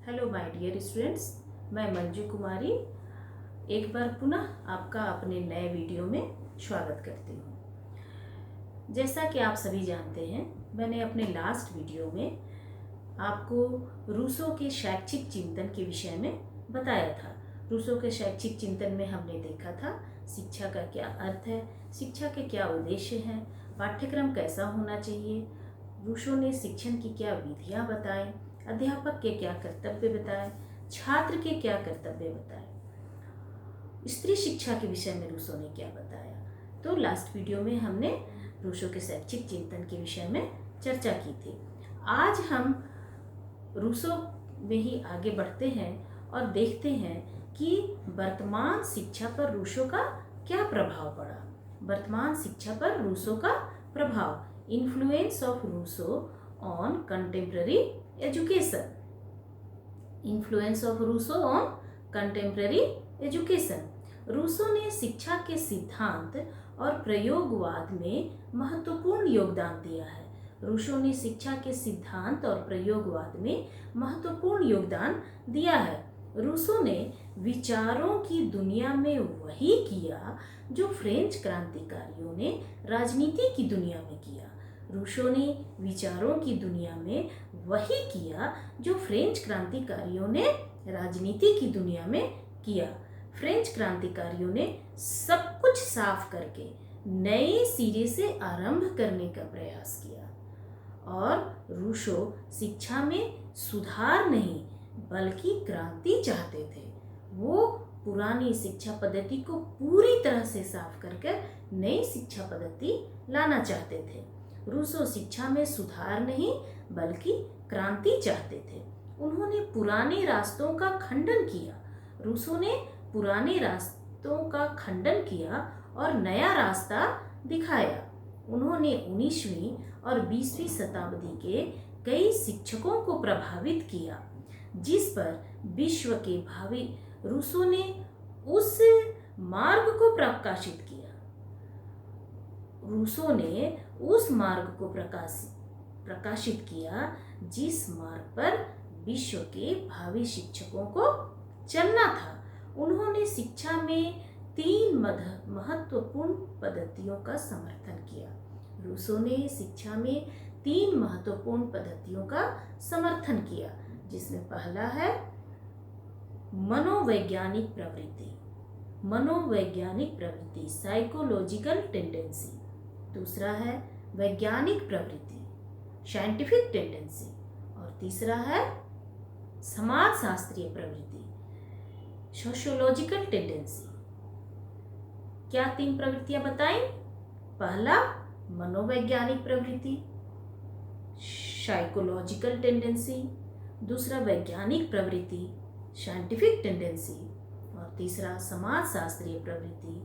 Hello my dear students, मैं मंजू कुमारी एक बार पुनः आपका अपने नए वीडियो में स्वागत करती हूँ। जैसा कि आप सभी जानते हैं, मैंने अपने लास्ट वीडियो में आपको रूसो के शैक्षिक चिंतन के विषय में बताया था। रूसो के शैक्षिक चिंतन में हमने देखा था शिक्षा का क्या अर्थ है, शिक्षा के क्या उद्देश्य हैं, पाठ्यक्रम कैसा होना चाहिए, रूसो ने शिक्षण की क्या विधियाँ बताएं, अध्यापक के क्या कर्तव्य बताए, छात्र के क्या कर्तव्य बताए, स्त्री शिक्षा के विषय में रूसो ने क्या बताया। तो लास्ट वीडियो में हमने रूसो के शैक्षिक चिंतन के विषय में चर्चा की थी। आज हम रूसो में ही आगे बढ़ते हैं और देखते हैं कि वर्तमान शिक्षा पर रूसो का क्या प्रभाव पड़ा। वर्तमान शिक्षा पर रूसो का प्रभाव, influence of Rousseau on contemporary education. Influence of Rousseau on contemporary education. Rousseau ने शिक्षा के सिद्धांत और प्रयोगवाद में महत्वपूर्ण योगदान दिया है। रूसो ने शिक्षा के सिद्धांत और प्रयोगवाद में महत्वपूर्ण योगदान दिया है। रूसो ने विचारों की दुनिया में वही किया जो फ्रेंच क्रांतिकारियों ने राजनीति की दुनिया में किया। रूसो ने विचारों की दुनिया में वही किया जो फ्रेंच क्रांतिकारियों ने राजनीति की दुनिया में किया। फ्रेंच क्रांतिकारियों ने सब कुछ साफ करके नए सिरे से आरंभ करने का प्रयास किया और रूसो शिक्षा में सुधार नहीं बल्कि क्रांति चाहते थे। वो पुरानी शिक्षा पद्धति को पूरी तरह से साफ करके नई शिक्षा पद्धति लाना चाहते थे। रूसो शिक्षा में सुधार नहीं बल्कि क्रांति चाहते थे। उन्होंने पुराने रास्तों का खंडन किया। रूसो ने पुराने रास्तों का खंडन किया और नया रास्ता दिखाया। उन्होंने 19वीं और 20वीं शताब्दी के कई शिक्षकों को प्रभावित किया, जिस पर विश्व के भावी रूसो ने उस मार्ग को प्रकाशित किया। रूसो ने उस मार्ग को प्रकाशित किया जिस मार्ग पर विश्व के भावी शिक्षकों को चलना था। उन्होंने शिक्षा में 3 महत्वपूर्ण पद्धतियों का समर्थन किया। रूसो ने शिक्षा में 3 महत्वपूर्ण पद्धतियों का समर्थन किया, जिसमें पहला है मनोवैज्ञानिक प्रवृत्ति। मनोवैज्ञानिक प्रवृत्ति, साइकोलॉजिकल टेंडेंसी। दूसरा है वैज्ञानिक प्रवृत्ति, साइंटिफिक टेंडेंसी। और तीसरा है समाजशास्त्रीय प्रवृत्ति, सोशियोलॉजिकल टेंडेंसी। क्या 3 प्रवृत्तियां बताई? पहला मनोवैज्ञानिक प्रवृत्ति, साइकोलॉजिकल टेंडेंसी। दूसरा वैज्ञानिक प्रवृत्ति, साइंटिफिक टेंडेंसी। और तीसरा समाजशास्त्रीय प्रवृत्ति,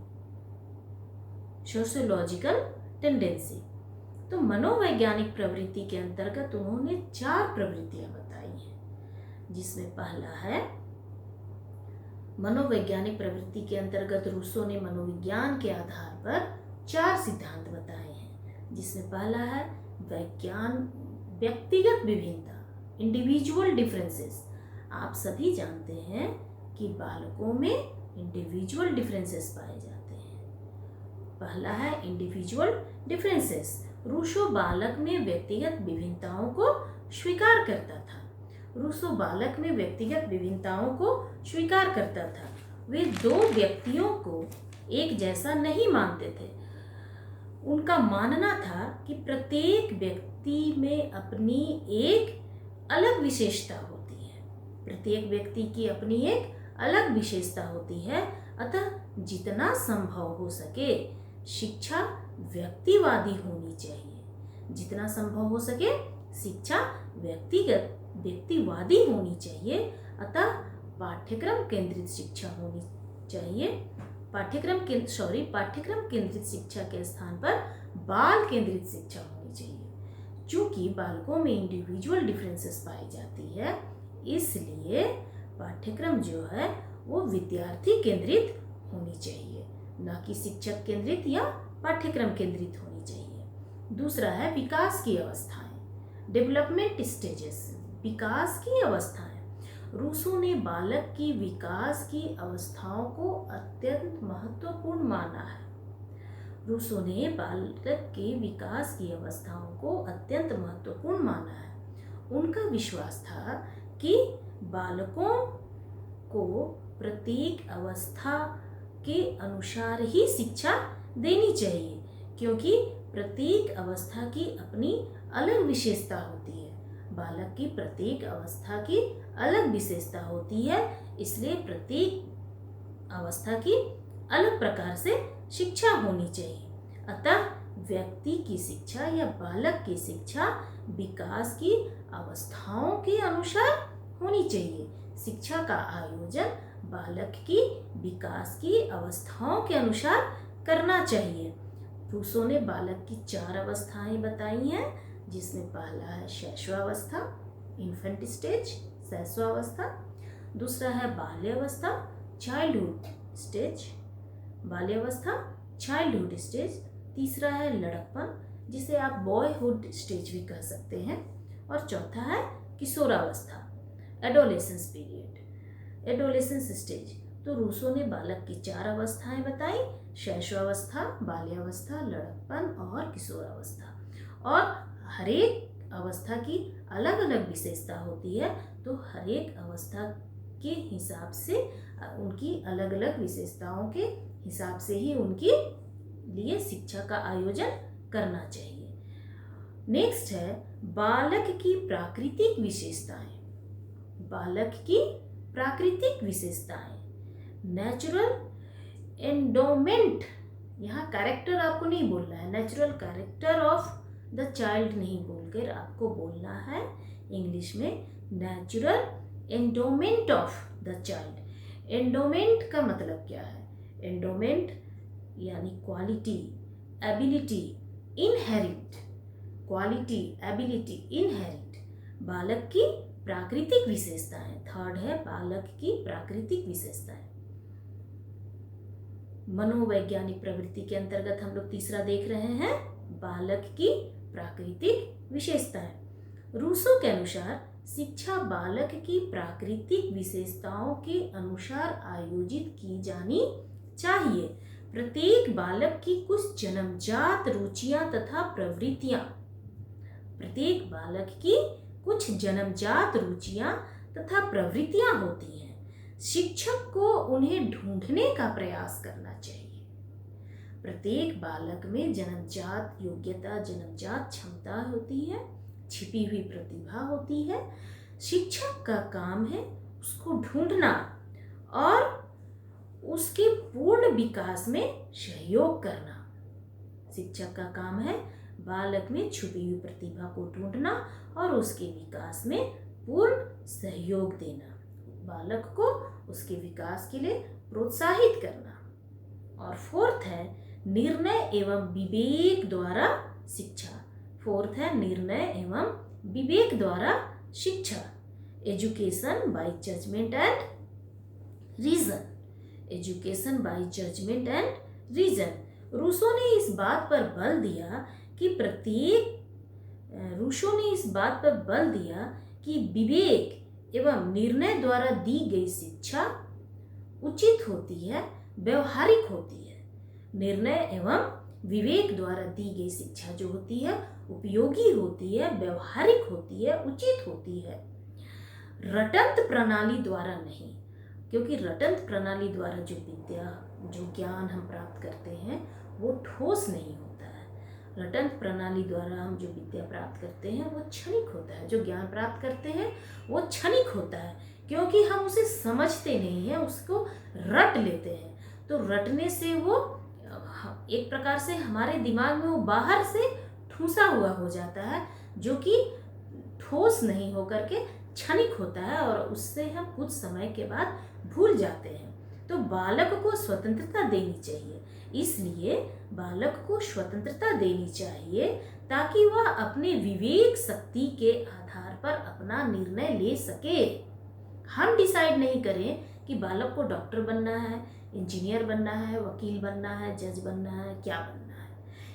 सोशियोलॉजिकल टेंडेंसी। तो मनोवैज्ञानिक प्रवृत्ति के अंतर्गत उन्होंने 4 प्रवृत्तियां बताई हैं, जिसमें पहला है मनोवैज्ञानिक प्रवृत्ति के अंतर्गत रूसो ने मनोविज्ञान के आधार पर 4 सिद्धांत बताए हैं, जिसमें पहला है व्यक्तिगत विभिन्नता, इंडिविजुअल डिफरेंसेस। आप सभी जानते हैं कि बालकों में इंडिविजुअल डिफरेंसेस पाए जाते हैं। पहला है इंडिविजुअल डिफरेंसेस। रूसो बालक में व्यक्तिगत विभिन्नताओं को स्वीकार करता था। रूसो बालक में व्यक्तिगत विभिन्नताओं को स्वीकार करता था। वे 2 व्यक्तियों को एक जैसा नहीं मानते थे। उनका मानना था कि प्रत्येक व्यक्ति में अपनी एक अलग विशेषता होती है। प्रत्येक व्यक्ति की अपनी एक अलग विशेषता होती है। अतः जितना संभव हो सके शिक्षा व्यक्तिवादी होनी चाहिए। जितना संभव हो सके शिक्षा व्यक्तिवादी होनी चाहिए। अतः पाठ्यक्रम केंद्रित शिक्षा होनी चाहिए। पाठ्यक्रम केंद्रित शिक्षा के स्थान पर बाल केंद्रित शिक्षा होनी चाहिए। क्योंकि बालकों में इंडिविजुअल डिफरेंसेस पाई जाती है, इसलिए पाठ्यक्रम जो है वो विद्यार्थी केंद्रित होनी चाहिए, न कि शिक्षक केंद्रित या पाठ्यक्रम केंद्रित होनी चाहिए। दूसरा है विकास की अवस्थाएं, डेवलपमेंट स्टेजेस, विकास की अवस्थाएं। रूसो ने बालक की विकास की अवस्थाओं को अत्यंत महत्वपूर्ण माना है। रूसो ने बालक के विकास की अवस्थाओं को अत्यंत महत्वपूर्ण माना है। उनका विश्वास था कि बालकों को प्रत्येक अवस्था के अनुसार ही शिक्षा देनी चाहिए, क्योंकि प्रत्येक अवस्था की अपनी अलग विशेषता होती है। बालक की प्रत्येक अवस्था की अलग विशेषता होती है, इसलिए प्रत्येक अवस्था की अलग प्रकार से शिक्षा होनी चाहिए। अतः व्यक्ति की शिक्षा या बालक की शिक्षा विकास की अवस्थाओं के अनुसार होनी चाहिए। शिक्षा का आयोजन बालक की विकास की अवस्थाओं के अनुसार करना चाहिए। रूसो ने बालक की 4 अवस्थाएं बताई हैं, जिसमें पहला है शैशवावस्था, इन्फेंट स्टेज, शैशवावस्था। दूसरा है बाल्यावस्था, चाइल्डहुड स्टेज, बाल्यावस्था, चाइल्डहुड स्टेज। तीसरा है लड़कपन, जिसे आप बॉयहुड स्टेज भी कह सकते हैं। और चौथा है किशोरावस्था, एडोलेसेंस पीरियड, एडोलेसेंस स्टेज। तो रूसो ने बालक की 4 अवस्थाएं बताई, शैशवावस्था, बाल्यावस्था, लड़कपन और किशोरावस्था। और हर एक अवस्था की अलग अलग विशेषता होती है, तो हर एक अवस्था के हिसाब से उनकी अलग अलग विशेषताओं के हिसाब से ही उनकी लिए शिक्षा का आयोजन करना चाहिए। नेक्स्ट है बालक की प्राकृतिक विशेषताएं। बालक की प्राकृतिक विशेषताएं, नेचुरल एंडोमेंट, यहाँ कैरेक्टर आपको नहीं बोलना है, natural character of the child नहीं बोलकर आपको बोलना है इंग्लिश में natural endowment of the child. Endowment का मतलब क्या है? एंडोमेंट यानी quality, ability, inherit, quality, ability, inherit. बालक की प्राकृतिक विशेषताएं, थर्ड है बालक की प्राकृतिक विशेषताएं। मनोवैज्ञानिक प्रवृत्ति के अंतर्गत हम लोग तीसरा देख रहे हैं बालक की प्राकृतिक विशेषताएं। रूसो के अनुसार शिक्षा बालक की प्राकृतिक विशेषताओं के अनुसार आयोजित की जानी चाहिए। प्रत्येक बालक की कुछ जन्मजात रुचियां तथा प्रवृत्तियां, प्रत्येक बालक की कुछ जन्मजात रुचियां तथा प्रवृत्तियां होती हैं। शिक्षक को उन्हें ढूंढने का प्रयास करना चाहिए। प्रत्येक बालक में जन्मजात योग्यता, जन्मजात क्षमता होती है, छिपी हुई प्रतिभा होती है। शिक्षक का काम है उसको ढूंढना और उसके पूर्ण विकास में सहयोग करना। शिक्षक का काम है बालक में छुपी हुई प्रतिभा को ढूंढना और उसके विकास में पूर्ण सहयोग देना, बालक को उसके विकास के लिए प्रोत्साहित करना। और फोर्थ है निर्णय एवं विवेक द्वारा शिक्षा। फोर्थ है निर्णय एवं विवेक द्वारा शिक्षा, education by judgment and reason, education by judgment and reason. Rousseau ने इस बात पर बल दिया कि विवेक एवं निर्णय द्वारा दी गई शिक्षा उचित होती है, व्यवहारिक होती है। निर्णय एवं विवेक द्वारा दी गई शिक्षा जो होती है उपयोगी होती है, व्यवहारिक होती है, उचित होती है, रटंत प्रणाली द्वारा नहीं। क्योंकि रटंत प्रणाली द्वारा जो विद्या, जो ज्ञान हम प्राप्त करते हैं वो ठोस नहीं होता है। रटंत प्रणाली द्वारा हम जो विद्या प्राप्त करते हैं वो क्षणिक होता है, जो ज्ञान प्राप्त करते हैं वो क्षणिक होता है, क्योंकि हम उसे समझते नहीं हैं, उसको रट लेते हैं। तो रटने से वो एक प्रकार से हमारे दिमाग में वो बाहर से ठूसा हुआ हो जाता है, जो कि ठोस नहीं होकर के क्षणिक होता है और उससे हम कुछ समय के बाद भूल जाते हैं। तो बालक को स्वतंत्रता देनी चाहिए, इसलिए बालक को स्वतंत्रता देनी चाहिए ताकि वह अपने विवेक शक्ति के आधार पर अपना निर्णय ले सके। हम डिसाइड नहीं करें कि बालक को डॉक्टर बनना है, इंजीनियर बनना है, वकील बनना है, जज बनना है, क्या बनना है,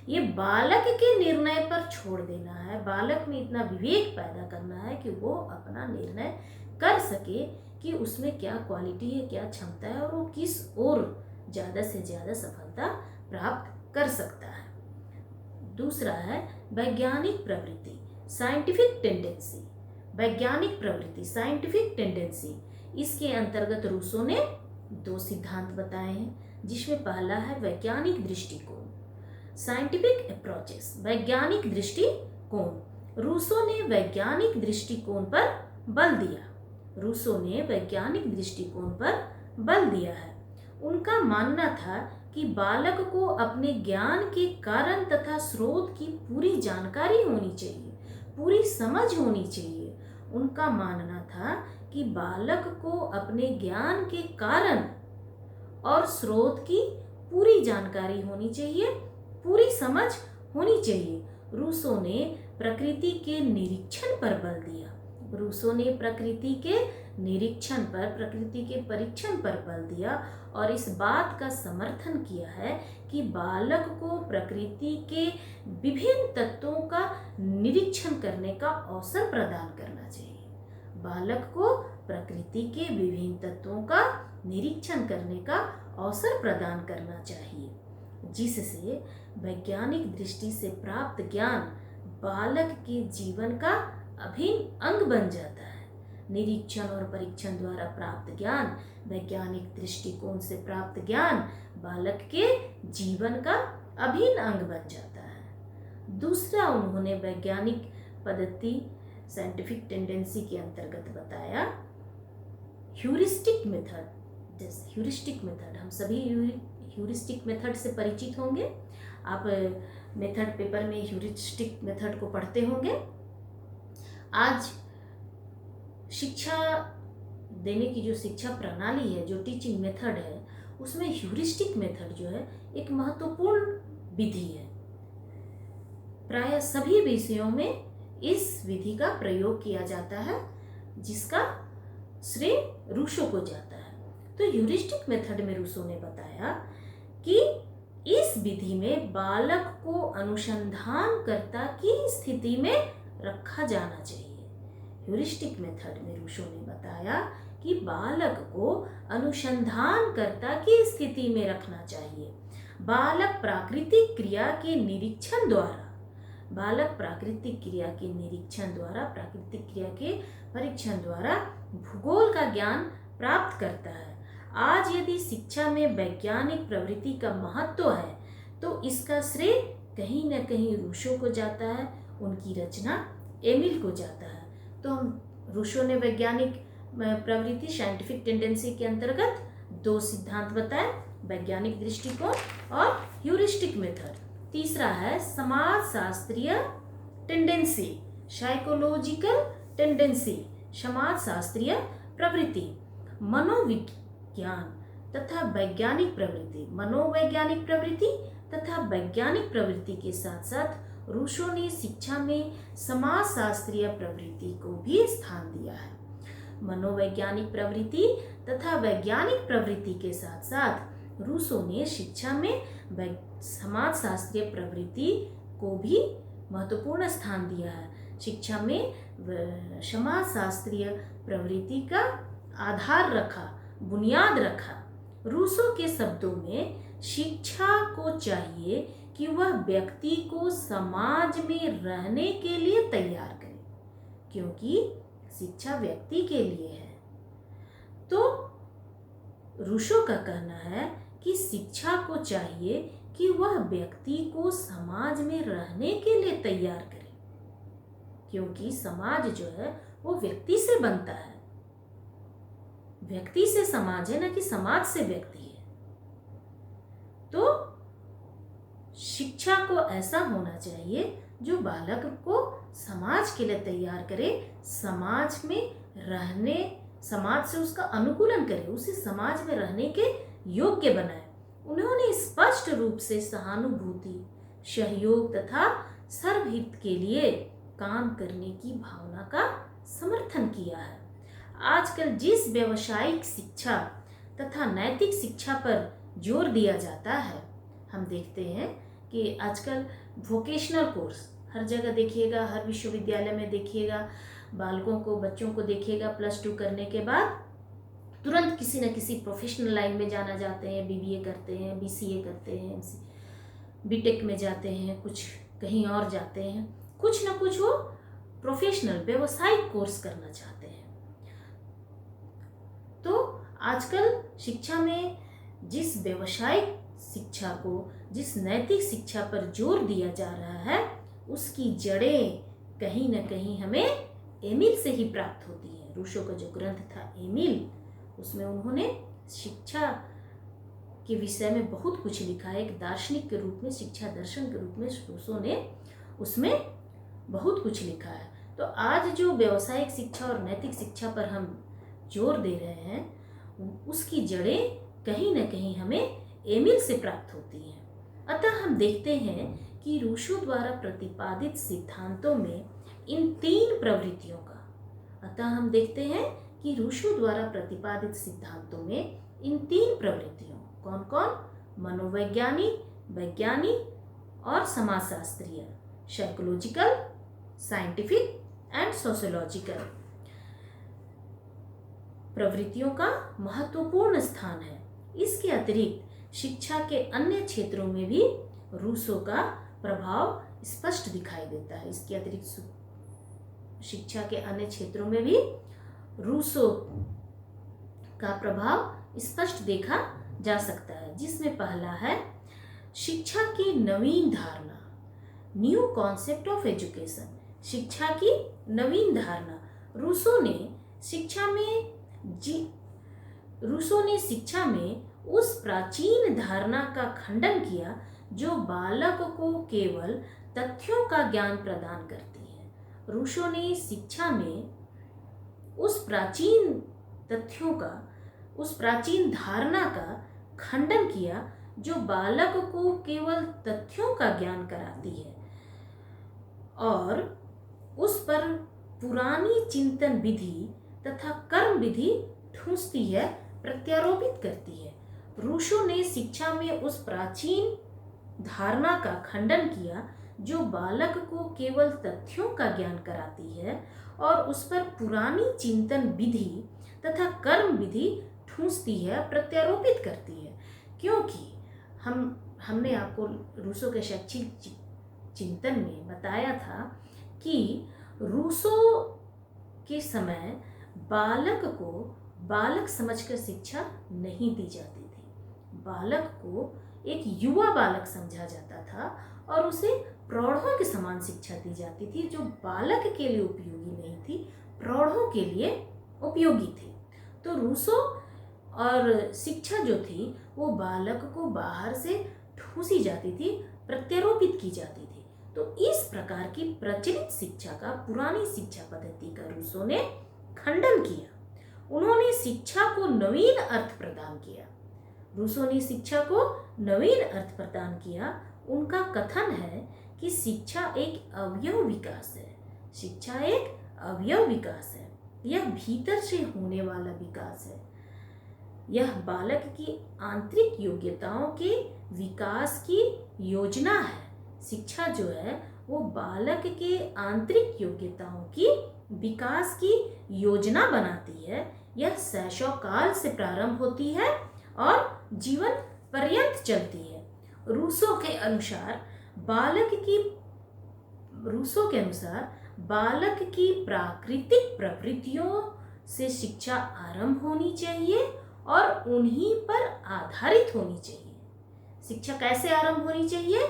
ये बालक के निर्णय पर छोड़ देना है। बालक में इतना विवेक पैदा करना है कि वो अपना निर्णय कर सके कि उसमें क्या क्वालिटी है, क्या क्षमता है और वो किस ओर ज़्यादा से ज़्यादा सफलता प्राप्त कर सकता है। दूसरा है वैज्ञानिक प्रवृत्ति, साइंटिफिक टेंडेंसी। वैज्ञानिक प्रवृत्ति, साइंटिफिक टेंडेंसी, इसके अंतर्गत रूसो ने 2 सिद्धांत बताए हैं, जिसमें पहला है वैज्ञानिक दृष्टिकोण, साइंटिफिक अप्रोचेस, वैज्ञानिक दृष्टिकोण। रूसो ने वैज्ञानिक दृष्टिकोण पर बल दिया। रूसो ने वैज्ञानिक दृष्टिकोण पर बल दिया है। उनका मानना था कि बालक को अपने ज्ञान के कारण तथा स्रोत की पूरी जानकारी होनी चाहिए, पूरी समझ होनी चाहिए। उनका मानना था कि बालक को अपने ज्ञान के कारण और स्रोत की पूरी जानकारी होनी चाहिए, पूरी समझ होनी चाहिए। रूसो ने प्रकृति के निरीक्षण पर बल दिया। रूसो ने प्रकृति के निरीक्षण पर, प्रकृति के परीक्षण पर बल दिया और इस बात का समर्थन किया है कि बालक को प्रकृति के विभिन्न तत्वों का निरीक्षण करने का अवसर प्रदान करना चाहिए। बालक को प्रकृति के विभिन्न तत्वों का निरीक्षण करने का अवसर प्रदान करना चाहिए, जिससे वैज्ञानिक दृष्टि से प्राप्त ज्ञान बालक के जीवन का अभिन्न अंग बन जाता है। निरीक्षण और परीक्षण द्वारा प्राप्त ज्ञान, वैज्ञानिक दृष्टिकोण से प्राप्त ज्ञान बालक के जीवन का अभिन्न अंग बन जाता है। दूसरा उन्होंने वैज्ञानिक पद्धति, साइंटिफिक टेंडेंसी के अंतर्गत बताया ह्यूरिस्टिक मेथड। जैसे ह्यूरिस्टिक मेथड, हम सभी ह्यूरिस्टिक मेथड से परिचित होंगे। आप मेथड पेपर में ह्यूरिस्टिक मेथड को पढ़ते होंगे। आज शिक्षा देने की जो शिक्षा प्रणाली है, जो टीचिंग मेथड है, उसमें ह्यूरिस्टिक मेथड जो है एक महत्वपूर्ण विधि है। प्रायः सभी विषयों में इस विधि का प्रयोग किया जाता है, जिसका श्रेय रूसो को जाता है। तो ह्यूरिस्टिक मेथड में रूसो ने बताया कि इस विधि में बालक को अनुसंधानकर्ता की स्थिति में रखा जाना चाहिए। ह्यूरिस्टिक मेथड में रूसो ने बताया कि बालक को अनुसंधानकर्ता की स्थिति में रखना चाहिए। बालक प्राकृतिक क्रिया के निरीक्षण द्वारा, बालक प्राकृतिक क्रिया के निरीक्षण द्वारा, प्राकृतिक क्रिया के परीक्षण द्वारा भूगोल का ज्ञान प्राप्त करता है। आज यदि शिक्षा में वैज्ञानिक प्रवृत्ति का महत्व है तो इसका श्रेय कहीं न कहीं रूसो को जाता है, उनकी रचना एमिल को जाता है। तो हम रूसो ने वैज्ञानिक प्रवृत्ति, साइंटिफिक टेंडेंसी के अंतर्गत 2 सिद्धांत बताए, वैज्ञानिक दृष्टिकोण और ह्यूरिस्टिक मेथड। तीसरा है समाज शास्त्रीय टेंडेंसी, साइकोलॉजिकल टेंडेंसी, समाज शास्त्रीय प्रवृत्ति। मनोविज्ञान तथा वैज्ञानिक प्रवृत्ति, मनोवैज्ञानिक प्रवृत्ति तथा वैज्ञानिक प्रवृत्ति के साथ साथ रूसो ने शिक्षा में समाज शास्त्रीय प्रवृत्ति को भी स्थान दिया है। मनोवैज्ञानिक प्रवृत्ति तथा वैज्ञानिक प्रवृत्ति के साथ साथ रूसो ने शिक्षा में समाज शास्त्रीय प्रवृत्ति को भी महत्वपूर्ण स्थान दिया है। शिक्षा में समाज शास्त्रीय प्रवृत्ति का आधार रखा, बुनियाद रखा। रूसो के शब्दों में शिक्षा को चाहिए कि वह व्यक्ति को समाज में रहने के लिए तैयार करे, क्योंकि शिक्षा व्यक्ति के लिए है। तो रूसो का कहना है कि शिक्षा को चाहिए कि वह व्यक्ति को समाज में रहने के लिए तैयार करे, क्योंकि समाज जो है वो व्यक्ति से बनता है। व्यक्ति से समाज है, ना कि समाज से व्यक्ति है। तो शिक्षा को ऐसा होना चाहिए जो बालक को समाज के लिए तैयार करे, समाज में रहने, समाज से उसका अनुकूलन करे, उसे समाज में रहने के योग्य बनाए। उन्होंने स्पष्ट रूप से सहानुभूति, सहयोग तथा सर्वहित के लिए काम करने की भावना का समर्थन किया है। आजकल जिस व्यावसायिक शिक्षा तथा नैतिक शिक्षा पर जोर दिया जाता है, हम देखते हैं कि आजकल वोकेशनल कोर्स हर जगह देखिएगा, हर विश्वविद्यालय में देखिएगा, बालकों को, बच्चों को देखिएगा +2 करने के बाद तुरंत किसी न किसी प्रोफेशनल लाइन में जाना चाहते हैं, BBA करते हैं, BCA करते हैं, BTech में जाते हैं, कुछ कहीं और जाते हैं, कुछ ना कुछ वो प्रोफेशनल व्यावसायिक कोर्स करना चाहते हैं। तो आजकल शिक्षा में जिस व्यावसायिक शिक्षा को, जिस नैतिक शिक्षा पर जोर दिया जा रहा है, उसकी जड़ें कहीं न कहीं हमें एमिल से ही प्राप्त होती है। रूसो का जो ग्रंथ था एमिल, उसमें उन्होंने शिक्षा के विषय में बहुत कुछ लिखा है। एक दार्शनिक के रूप में, शिक्षा दर्शन के रूप में रूसो ने उसमें बहुत कुछ लिखा है। तो आज जो व्यावसायिक शिक्षा और नैतिक शिक्षा पर हम जोर दे रहे हैं, उसकी जड़ें कहीं न कहीं हमें एमिल से प्राप्त होती हैं। अतः हम देखते हैं कि रूसो द्वारा प्रतिपादित सिद्धांतों में इन 3 प्रवृत्तियों का, हम देखते हैं कि रूसो द्वारा प्रतिपादित सिद्धांतों में इन 3 प्रवृत्तियों, कौन कौन? मनोवैज्ञानिक, वैज्ञानिक और समाजशास्त्रीय, साइकोलॉजिकल, साइंटिफिक एंड सोशियोलॉजिकल प्रवृत्तियों का महत्वपूर्ण स्थान है। इसके अतिरिक्त शिक्षा के अन्य क्षेत्रों में भी रूसो का प्रभाव स्पष्ट दिखाई देता है। इसके अतिरिक्त शिक्षा के अन्य क्षेत्रों में भी रूसो का प्रभाव स्पष्ट देखा जा सकता है, जिसमें पहला है शिक्षा की नवीन धारणा, न्यू कॉन्सेप्ट ऑफ एजुकेशन। शिक्षा की नवीन धारणा, रूसो ने शिक्षा में उस प्राचीन धारणा का खंडन किया जो बालक को केवल तथ्यों का ज्ञान प्रदान करती है। रूसो ने शिक्षा में उस प्राचीन धारणा का खंडन किया जो बालक को केवल तथ्यों का ज्ञान कराती है और उस पर पुरानी चिंतन विधि तथा कर्म विधि ठूंसती है, प्रत्यारोपित करती है। रूसो ने शिक्षा में उस प्राचीन धारणा का खंडन किया जो बालक को केवल तथ्यों का ज्ञान कराती है और उस पर पुरानी चिंतन विधि तथा कर्म विधि ठूंसती है, प्रत्यारोपित करती है। क्योंकि हमने आपको रूसो के शैक्षिक चिंतन में बताया था कि रूसो के समय बालक को बालक समझकर शिक्षा नहीं दी जाती थी। बालक को एक युवा बालक समझा जाता था और उसे प्रौढ़ों के समान शिक्षा दी जाती थी, जो बालक के लिए उपयोगी नहीं थी, प्रौढ़ों के लिए उपयोगी थी। तो रूसो और शिक्षा जो थी वो बालक को बाहर से ठूंसी जाती थी, प्रत्यारोपित की जाती थी। तो इस प्रकार की प्रचलित शिक्षा का, पुरानी शिक्षा पद्धति का रूसो ने खंडन किया। उन्होंने शिक्षा को नवीन अर्थ प्रदान किया। रूसो ने शिक्षा को नवीन अर्थ प्रदान किया। उनका कथन है कि शिक्षा एक अवयव विकास है। शिक्षा एक अवयव विकास है। यह भीतर से होने वाला विकास है। यह बालक की आंतरिक योग्यताओं के विकास की योजना है। शिक्षा जो है वो बालक के आंतरिक योग्यताओं की विकास की योजना बनाती है। यह शैशव काल से प्रारंभ होती है और जीवन पर्यंत चलती है। रूसो के अनुसार बालक की प्राकृतिक प्रवृत्तियों से शिक्षा आरंभ होनी चाहिए और उन्हीं पर आधारित होनी चाहिए। शिक्षा कैसे आरंभ होनी चाहिए?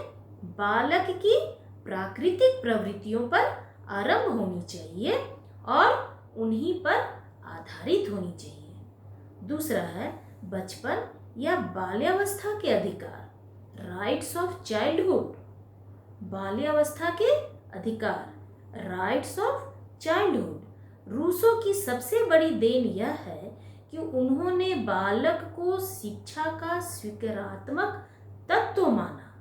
बालक की प्राकृतिक प्रवृत्तियों पर आरंभ होनी चाहिए और उन्हीं पर आधारित होनी चाहिए। दूसरा है बचपन या बाल्यावस्था के अधिकार, राइट्स ऑफ चाइल्डहुड। बाल्यावस्था के अधिकार, राइट्स ऑफ चाइल्डहुड। रूसो की सबसे बड़ी देन यह है कि उन्होंने बालक को शिक्षा का स्वीकारात्मक तत्व माना।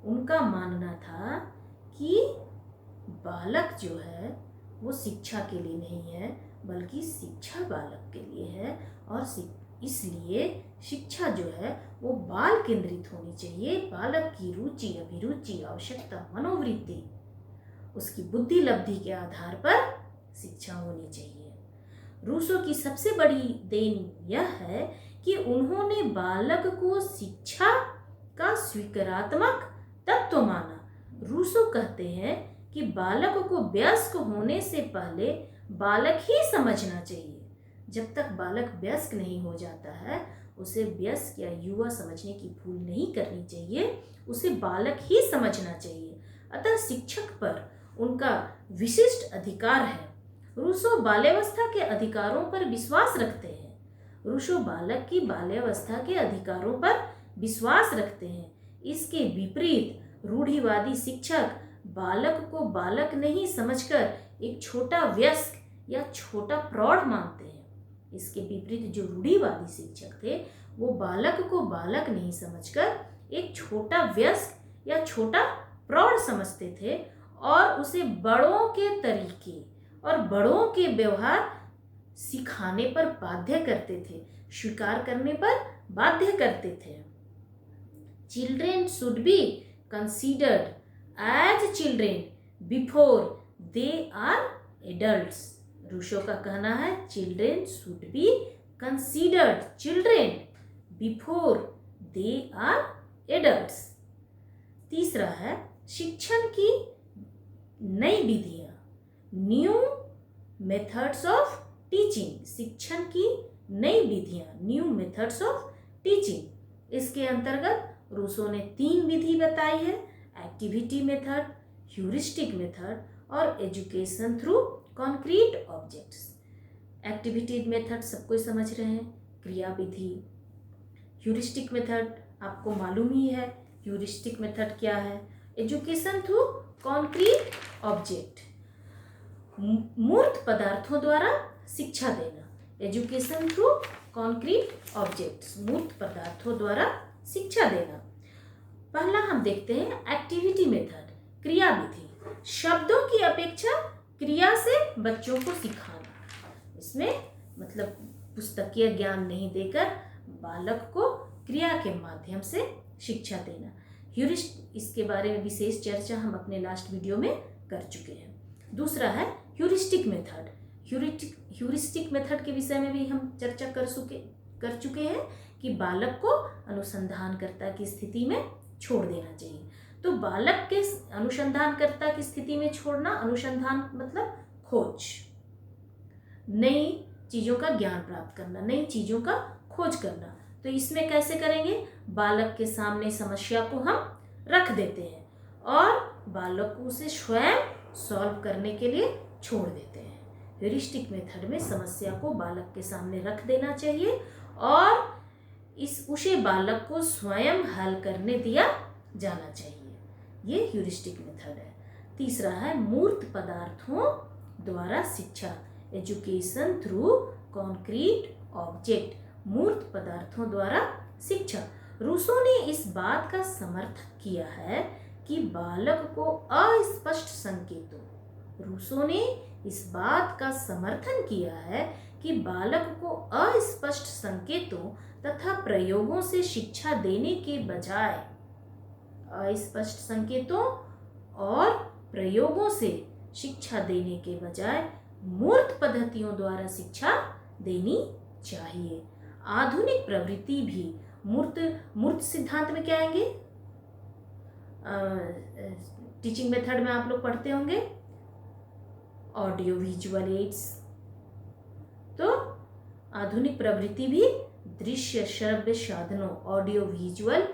उनका मानना था कि बालक जो है वो शिक्षा के लिए नहीं है, बल्कि शिक्षा बालक के लिए है और इसलिए शिक्षा जो है वो बाल केंद्रित होनी चाहिए। बालक की रुचि, अभिरुचि, आवश्यकता, मनोवृत्ति, उसकी बुद्धि लब्धि के आधार पर शिक्षा होनी चाहिए। रूसो की सबसे बड़ी देन यह है कि उन्होंने बालक को शिक्षा का स्वीकारात्मक तत्व माना। रूसो कहते हैं कि बालक को वयस्क होने से पहले बालक ही समझना चाहिए। जब तक बालक वयस्क नहीं हो जाता है उसे वयस्क या युवा समझने की भूल नहीं करनी चाहिए, उसे बालक ही समझना चाहिए। अतः शिक्षक पर उनका विशिष्ट अधिकार है। रूसो बाल्यावस्था के अधिकारों पर विश्वास रखते हैं। रूसो बालक की बाल्यावस्था के अधिकारों पर विश्वास रखते हैं। इसके विपरीत रूढ़िवादी शिक्षक बालक को बालक नहीं समझकर एक छोटा वयस्क या छोटा प्रौढ़ मानते हैं। इसके विपरीत जो रूढ़िवादी शिक्षक थे वो बालक को बालक नहीं समझकर एक छोटा वयस्क या छोटा प्रौढ़ समझते थे और उसे बड़ों के तरीके और बड़ों के व्यवहार सिखाने पर बाध्य करते थे, स्वीकार करने पर बाध्य करते थे। Children should be considered as children before they are adults. Rousseau का कहना है children should be considered children before they are adults. तीसरा है शिक्षण की नई विधियां, न्यू मेथड्स ऑफ टीचिंग। शिक्षण की नई विधियां, न्यू मेथड्स ऑफ टीचिंग। इसके अंतर्गत रूसो ने 3 विधि बताई है, एक्टिविटी मेथड, ह्यूरिस्टिक मेथड और education through concrete objects. Activity method सबको समझ रहे हैं, क्रिया विधि। ह्यूरिस्टिक मेथड आपको मालूम ही है, ह्यूरिस्टिक मेथड क्या है। एजुकेशन थ्रू कॉन्क्रीट ऑब्जेक्ट, मूर्त पदार्थों द्वारा शिक्षा देना। एजुकेशन थ्रू कॉन्क्रीट ऑब्जेक्ट्स, मूर्त पदार्थों द्वारा शिक्षा देना। पहला हम देखते हैं एक्टिविटी मेथड, क्रिया विधि। शब्दों की अपेक्षा क्रिया से बच्चों को सिखाना। इसमें मतलब पुस्तकीय ज्ञान नहीं देकर बालक को क्रिया के माध्यम से शिक्षा देना। इसके बारे में विशेष चर्चा हम अपने लास्ट वीडियो में कर चुके हैं। दूसरा है ह्यूरिस्टिक मेथड। ह्यूरिस्टिक मेथड के विषय में भी हम चर्चा कर चुके हैं कि बालक को अनुसंधानकर्ता की स्थिति में छोड़ देना चाहिए। तो बालक के अनुसंधानकर्ता की स्थिति में छोड़ना, अनुसंधान मतलब खोज, नई चीज़ों का ज्ञान प्राप्त करना, नई चीज़ों का खोज करना। तो इसमें कैसे करेंगे, बालक के सामने समस्या को हम रख देते हैं और बालक को उसे स्वयं सॉल्व करने के लिए छोड़ देते हैं। ह्यूरिस्टिक मेथड में समस्या को बालक के सामने रख देना चाहिए और उसे बालक को स्वयं हल करने दिया जाना चाहिए। ये ह्यूरिस्टिक मेथड है। तीसरा है मूर्त पदार्थों द्वारा शिक्षा, एजुकेशन थ्रू कॉन्क्रीट ऑब्जेक्ट। मूर्त पदार्थों द्वारा शिक्षा। रूसो ने इस बात का समर्थन किया है कि बालक को अस्पष्ट संकेतों, रूसो ने इस बात का समर्थन किया है कि बालक को अस्पष्ट संकेतों तथा प्रयोगों से शिक्षा देने के बजाय, अस्पष्ट संकेतों और प्रयोगों से शिक्षा देने के बजाय मूर्त पद्धतियों द्वारा शिक्षा देनी चाहिए। आधुनिक प्रवृत्ति भी मूर्त सिद्धांत में क्या आएंगे, टीचिंग मेथड में आप लोग पढ़ते होंगे, ऑडियो विजुअल एड्स। तो आधुनिक प्रवृत्ति भी दृश्य श्रव्य साधनों, ऑडियो विजुअल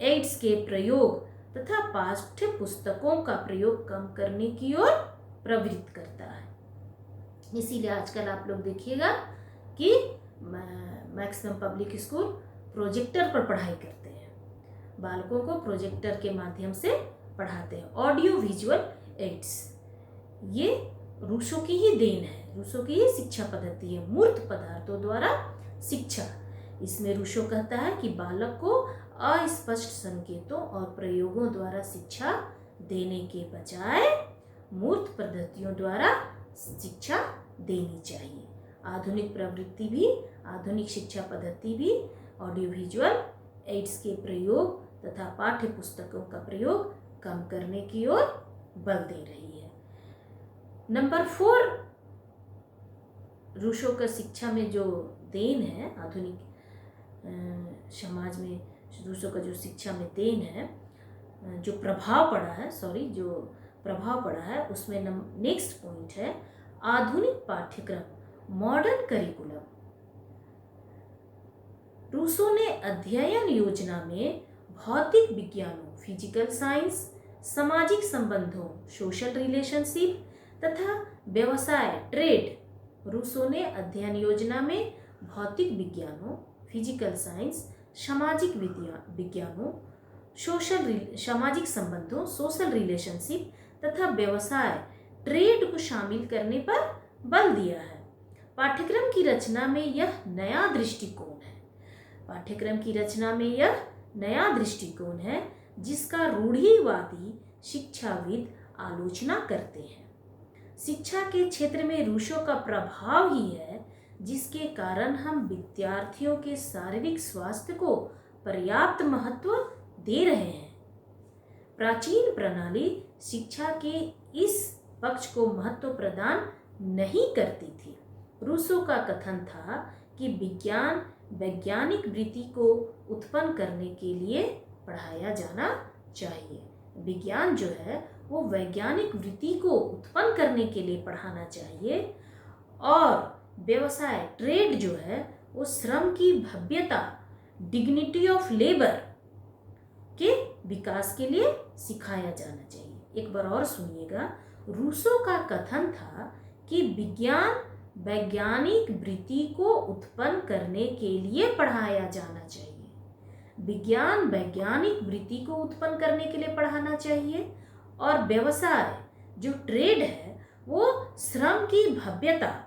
एड्स के प्रयोग तथा पाठ्य पुस्तकों का प्रयोग कम करने की ओर प्रवृत्त करता है। इसीलिए आजकल आप लोग देखिएगा कि मैक्सिमम पब्लिक स्कूल प्रोजेक्टर पर पढ़ाई करते हैं, बालकों को प्रोजेक्टर के माध्यम से पढ़ाते हैं। ऑडियो विजुअल एड्स ये रूसो की ही देन है, रूसो की ही शिक्षा पद्धति है, मूर्त पदार्थों द्वारा शिक्षा। इसमें रूसो कहता है कि बालक को अस्पष्ट संकेतों और प्रयोगों द्वारा शिक्षा देने के बजाय मूर्त पद्धतियों द्वारा शिक्षा देनी चाहिए। आधुनिक प्रवृत्ति भी, आधुनिक शिक्षा पद्धति भी ऑडियो विजुअल एड्स के प्रयोग तथा पाठ्य पुस्तकों का प्रयोग कम करने की ओर बल दे रही है। नंबर 4 रूसो का शिक्षा में जो देन है, आधुनिक समाज में रूसो का जो शिक्षा में देन है, जो प्रभाव पड़ा है, उसमें नेक्स्ट पॉइंट है आधुनिक पाठ्यक्रम, मॉडर्न करिकुलम। रूसो ने अध्ययन योजना में भौतिक विज्ञानों, फिजिकल साइंस, सामाजिक संबंधों, सोशल रिलेशनशिप तथा व्यवसाय, ट्रेड। रूसो ने अध्ययन योजना में भौतिक विज्ञानों, फिजिकल साइंस, सामाजिक विज्ञानों, सामाजिक संबंधों, सोशल रिलेशनशिप तथा व्यवसाय, ट्रेड को शामिल करने पर बल दिया है। पाठ्यक्रम की रचना में यह नया दृष्टिकोण है जिसका रूढ़िवादी शिक्षाविद आलोचना करते हैं। शिक्षा के क्षेत्र में रूसो का प्रभाव ही है जिसके कारण हम विद्यार्थियों के शारीरिक स्वास्थ्य को पर्याप्त महत्व दे रहे हैं। प्राचीन प्रणाली शिक्षा के इस पक्ष को महत्व प्रदान नहीं करती थी। रूसो का कथन था कि विज्ञान वैज्ञानिक वृत्ति को उत्पन्न करने के लिए पढ़ाया जाना चाहिए। विज्ञान जो है वो वैज्ञानिक वृत्ति को उत्पन्न करने के लिए पढ़ाना चाहिए, और व्यवसाय, ट्रेड जो है वो श्रम की भव्यता, डिग्निटी ऑफ लेबर के विकास के लिए सिखाया जाना चाहिए। एक बार और सुनिएगा, रूसो का कथन था कि विज्ञान वैज्ञानिक वृत्ति को उत्पन्न करने के लिए पढ़ाया जाना चाहिए। विज्ञान वैज्ञानिक वृत्ति को उत्पन्न करने के लिए पढ़ाना चाहिए, और व्यवसाय जो ट्रेड है वो श्रम की भव्यता,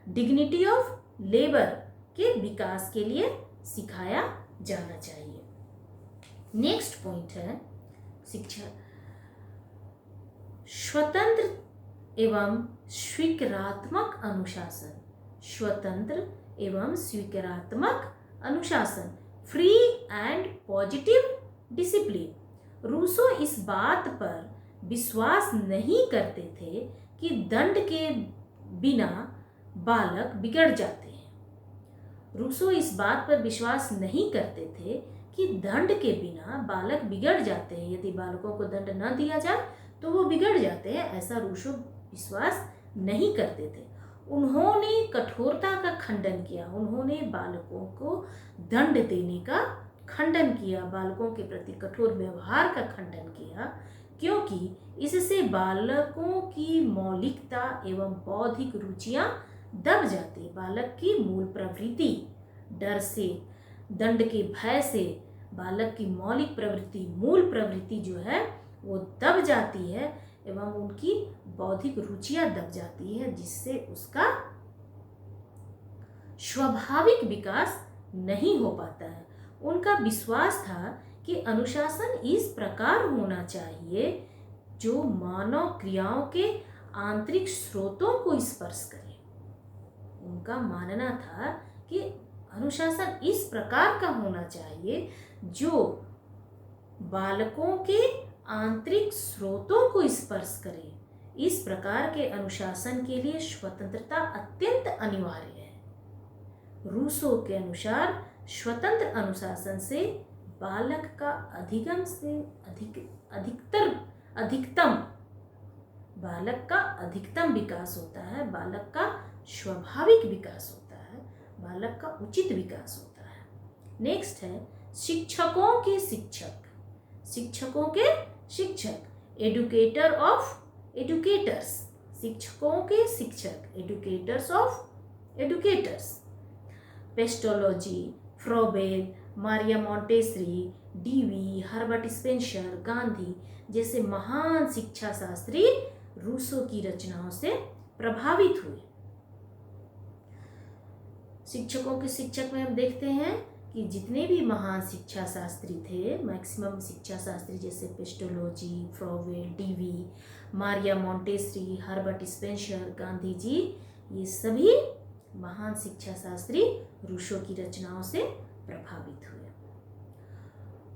डिग्निटी ऑफ लेबर के विकास के लिए सिखाया जाना चाहिए। नेक्स्ट पॉइंट है शिक्षा स्वतंत्र एवं स्वीकारात्मक अनुशासन। स्वतंत्र एवं स्वीकारात्मक अनुशासन, free and positive discipline. Rousseau इस बात पर विश्वास नहीं करते थे कि दंड के बिना बालक बिगड़ जाते हैं। रूसो इस बात पर विश्वास नहीं करते थे कि दंड के बिना बालक बिगड़ जाते हैं। यदि बालकों को दंड न दिया जाए तो वो बिगड़ जाते हैं, ऐसा रूसो विश्वास नहीं करते थे। उन्होंने कठोरता का खंडन किया, उन्होंने बालकों को दंड देने का खंडन किया, बालकों के प्रति कठोर व्यवहार का खंडन किया, क्योंकि इससे बालकों की मौलिकता एवं बौद्धिक रुचियां दब जाती। बालक की मूल प्रवृत्ति, डर से, दंड के भय से बालक की मौलिक प्रवृत्ति, मूल प्रवृत्ति जो है वो दब जाती है एवं उनकी बौद्धिक रुचियां दब जाती है, जिससे उसका स्वाभाविक विकास नहीं हो पाता है। उनका विश्वास था कि अनुशासन इस प्रकार होना चाहिए जो मानव क्रियाओं के आंतरिक स्रोतों को स्पर्श करे। उनका मानना था कि अनुशासन इस प्रकार का होना चाहिए जो बालकों के आंतरिक स्रोतों को स्पर्श करे। इस प्रकार के अनुशासन के लिए स्वतंत्रता अत्यंत अनिवार्य है। रूसो के अनुसार स्वतंत्र अनुशासन से बालक का अधिकतम विकास होता है, बालक का स्वाभाविक विकास होता है, बालक का उचित विकास होता है। नेक्स्ट है शिक्षकों के शिक्षक, एडुकेटर ऑफ एडुकेटर्स। शिक्षकों के शिक्षक, educators of educators. Pestalozzi, Froebel, Maria Montessori, Dewey, Herbert Spencer, Gandhi जैसे महान शिक्षा शास्त्री रूसो की रचनाओं से प्रभावित हुए। शिक्षकों के शिक्षक में हम देखते हैं कि जितने भी महान शिक्षा शास्त्री थे, मैक्सिमम शिक्षा शास्त्री जैसे Pestalozzi, Froebel, Dewey, Maria Montessori, Herbert Spencer, Gandhi ji, ये सभी महान शिक्षा शास्त्री रूसो की रचनाओं से प्रभावित हुए।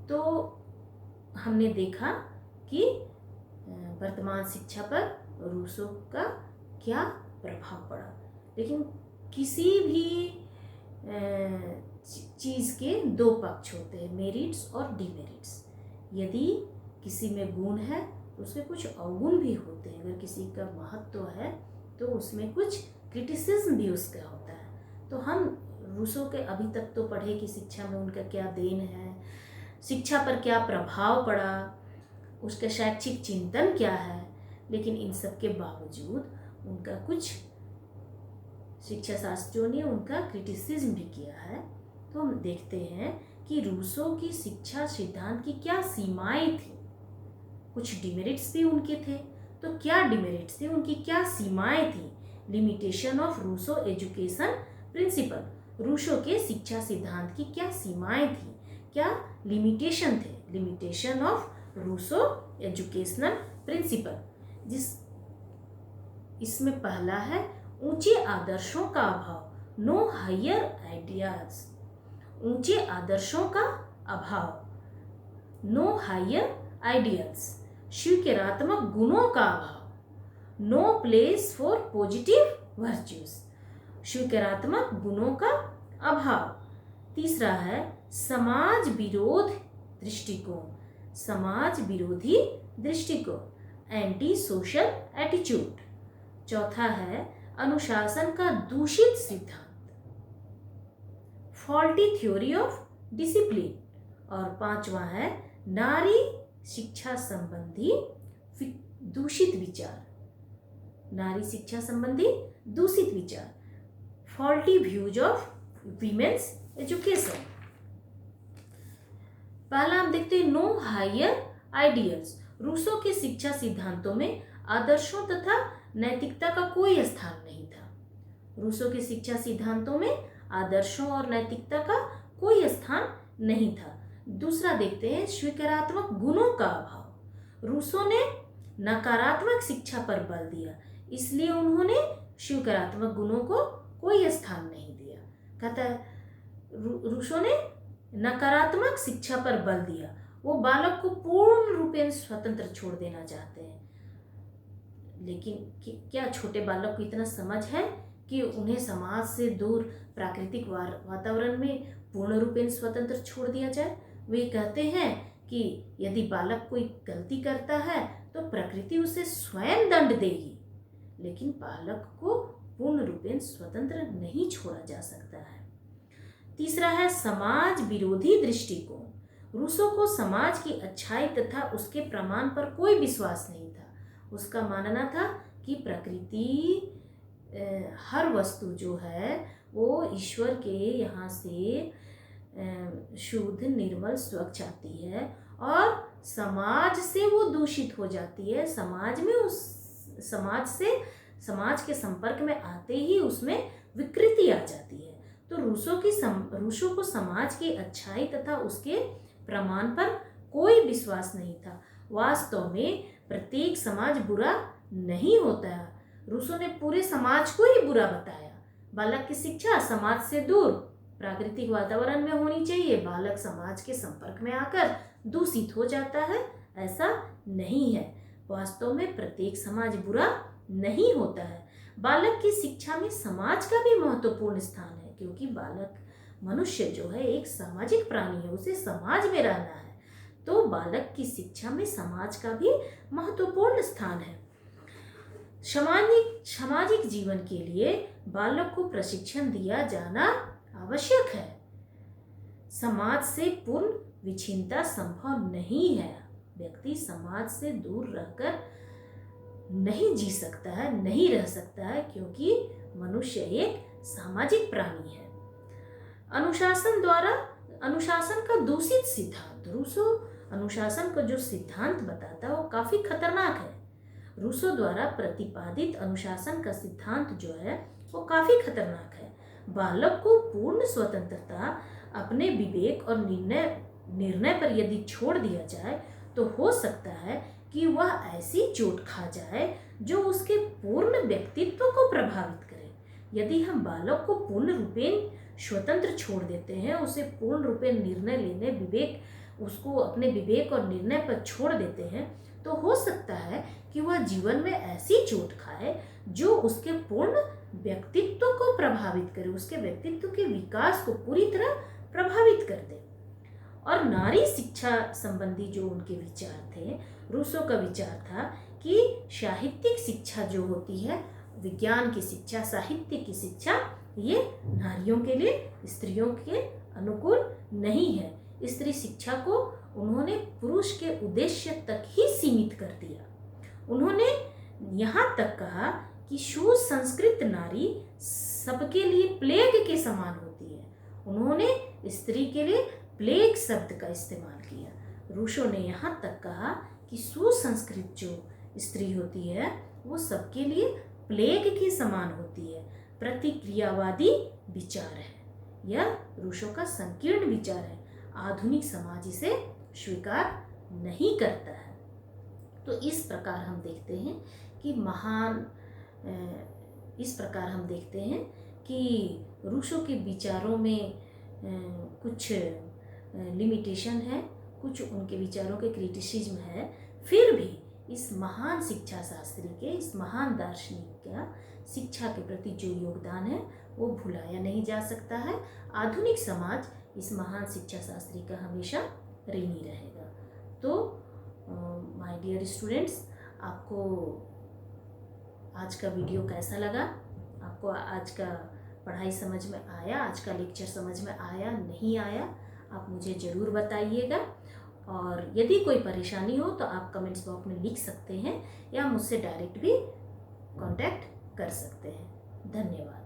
तो हमने देखा कि वर्तमान शिक्षा पर रूसो का क्या प्रभाव पड़ा, लेकिन किसी भी चीज़ के दो पक्ष होते हैं, मेरिट्स और डिमेरिट्स। यदि किसी में गुण है तो उसके कुछ अवगुण भी होते हैं। अगर किसी का महत्व है तो उसमें कुछ क्रिटिसिज्म भी उसका होता है। तो हम रूसो के अभी तक तो पढ़े कि शिक्षा में उनका क्या देन है, शिक्षा पर क्या प्रभाव पड़ा, उसका शैक्षिक चिंतन क्या है, लेकिन इन सब के बावजूद उनका कुछ शिक्षा शास्त्रियों ने उनका क्रिटिसिज्म भी किया है। तो हम देखते हैं कि रूसो की शिक्षा सिद्धांत की क्या सीमाएं थी। कुछ डिमेरिट्स भी उनके थे, तो क्या डिमेरिट्स थे, उनकी क्या सीमाएं थी। Limitation of Rousseau education principle, Rousseau के शिक्षा सिद्धांत की क्या सीमाएं थी, क्या लिमिटेशन थे। Limitation of Rousseau educational principle, जिस इसमें पहला है ऊंचे आदर्शों का अभाव, नो हायर आइडियाज। ऊंचे आदर्शों का अभाव, नो हायर आइडियल्स। स्वीकारात्मक गुणों का अभाव, no place for positive virtues. स्वीकारात्मक गुणों का अभाव। तीसरा है समाज विरोध दृष्टिकोण, समाज विरोधी दृष्टिकोण, एंटी सोशल एटीट्यूड। चौथा है अनुशासन का दूषित सिद्धांत, फॉल्टी थ्योरी ऑफ डिसिप्लिन। और पांचवा है नारी शिक्षा संबंधी दूषित विचार, नारी शिक्षा संबंधी दूषित विचार, faulty views of women's education. पहला हम देखते हैं नो हायर आइडियल्स। रूसो के शिक्षा सिद्धांतों में आदर्शों तथा नैतिकता का कोई स्थान नहीं था। रूसो के शिक्षा सिद्धांतों में आदर्शों और नैतिकता का कोई स्थान नहीं था। दूसरा देखते हैं स्वीकारात्मक गुणों का अभाव। रूसो ने नकारात्मक शिक्षा पर बल दिया, इसलिए उन्होंने स्वीकारात्मक गुणों को कोई स्थान नहीं दिया। कहता रूसो ने नकारात्मक शिक्षा पर बल दिया, वो बालक को पूर्ण रूपेण स्वतंत्र छोड़ देना चाहते हैं। लेकिन क्या छोटे बालक को इतना समझ है कि उन्हें समाज से दूर प्राकृतिक वातावरण में पूर्ण रूपेण स्वतंत्र छोड़ दिया जाए? वे कहते हैं कि यदि बालक कोई गलती करता है तो प्रकृति उसे स्वयं दंड देगी, लेकिन बालक को पूर्ण रूपेण स्वतंत्र नहीं छोड़ा जा सकता है। तीसरा है समाज विरोधी दृष्टिकोण। रूसो को समाज की अच्छाई तथा उसके प्रमाण पर कोई विश्वास नहीं था। उसका मानना था कि प्रकृति हर वस्तु जो है वो ईश्वर के यहाँ से शुद्ध निर्मल स्वच्छ आती है और समाज से वो दूषित हो जाती है। समाज में उस समाज के संपर्क में आते ही उसमें विकृति आ जाती है। तो रूसो को समाज की अच्छाई तथा उसके प्रमाण पर कोई विश्वास नहीं था। वास्तव में प्रत्येक समाज बुरा नहीं होता है। रूसो ने पूरे समाज को ही बुरा बताया। बालक की शिक्षा समाज से दूर प्राकृतिक वातावरण में होनी चाहिए। बालक समाज के संपर्क में आकर दूषित हो जाता है, ऐसा नहीं है। वास्तव में प्रत्येक समाज बुरा नहीं होता है। बालक की शिक्षा में समाज का भी महत्वपूर्ण स्थान है, क्योंकि बालक मनुष्य जो है एक सामाजिक प्राणी है, उसे समाज में रहना है। तो बालक की शिक्षा में समाज का भी महत्वपूर्ण स्थान है। सामाजिक जीवन के लिए बालक को प्रशिक्षण दिया जाना आवश्यक है। समाज से पूर्ण विच्छिन्नता संभव नहीं है। व्यक्ति समाज से दूर रहकर नहीं जी सकता है, नहीं रह सकता है, क्योंकि मनुष्य एक सामाजिक प्राणी है। अनुशासन का दूषित सिद्धांत। रूसो अनुशासन का जो सिद्धांत बताता है वो काफी खतरनाक है। रूसो द्वारा प्रतिपादित अनुशासन का सिद्धांत जो है वो काफी खतरनाक है। बालक को पूर्ण स्वतंत्रता अपने विवेक और निर्णय पर यदि छोड़ दिया जाए तो हो सकता है कि वह ऐसी चोट खा जाए जो उसके पूर्ण व्यक्तित्व को प्रभावित करे। यदि हम बालक को पूर्ण रूपेण स्वतंत्र छोड़ देते हैं, उसे पूर्ण रूपेण निर्णय लेने उसको अपने विवेक और निर्णय पर छोड़ देते हैं, तो हो सकता है कि वह जीवन में ऐसी चोट खाए जो उसके पूर्ण व्यक्तित्व को प्रभावित करे, उसके व्यक्तित्व के विकास को पूरी तरह प्रभावित कर दे। और नारी शिक्षा संबंधी जो उनके विचार थे, रूसो का विचार था कि साहित्यिक शिक्षा जो होती है, विज्ञान की शिक्षा, साहित्य की शिक्षा, ये नारियों के लिए, स्त्रियों के अनुकूल नहीं है। स्त्री शिक्षा को उन्होंने पुरुष के उद्देश्य तक ही सीमित कर दिया। उन्होंने यहाँ तक कहा कि सुसंस्कृत नारी सबके लिए प्लेग के समान होती है। उन्होंने स्त्री के लिए प्लेग शब्द का इस्तेमाल किया। रूसो ने यहाँ तक कहा कि सुसंस्कृत जो स्त्री होती है वो सबके लिए प्लेग के समान होती है। प्रतिक्रियावादी विचार है, यह रूसो का संकीर्ण विचार है। आधुनिक समाज इसे स्वीकार नहीं करता है। तो इस प्रकार हम देखते हैं कि रूसो के विचारों में कुछ लिमिटेशन है, कुछ उनके विचारों के क्रिटिसिज्म है। फिर भी इस महान शिक्षा शास्त्री के, इस महान दार्शनिक का शिक्षा के प्रति जो योगदान है वो भुलाया नहीं जा सकता है। आधुनिक समाज इस महान शिक्षा शास्त्री का हमेशा ऋणी रहेगा। तो माय डियर स्टूडेंट्स, आपको आज का वीडियो कैसा लगा? आपको आज का पढ़ाई समझ में आया? आज का लेक्चर समझ में आया, नहीं आया? आप मुझे ज़रूर बताइएगा। और यदि कोई परेशानी हो तो आप कमेंट्स बॉक्स में लिख सकते हैं या मुझसे डायरेक्ट भी कांटेक्ट कर सकते हैं। धन्यवाद।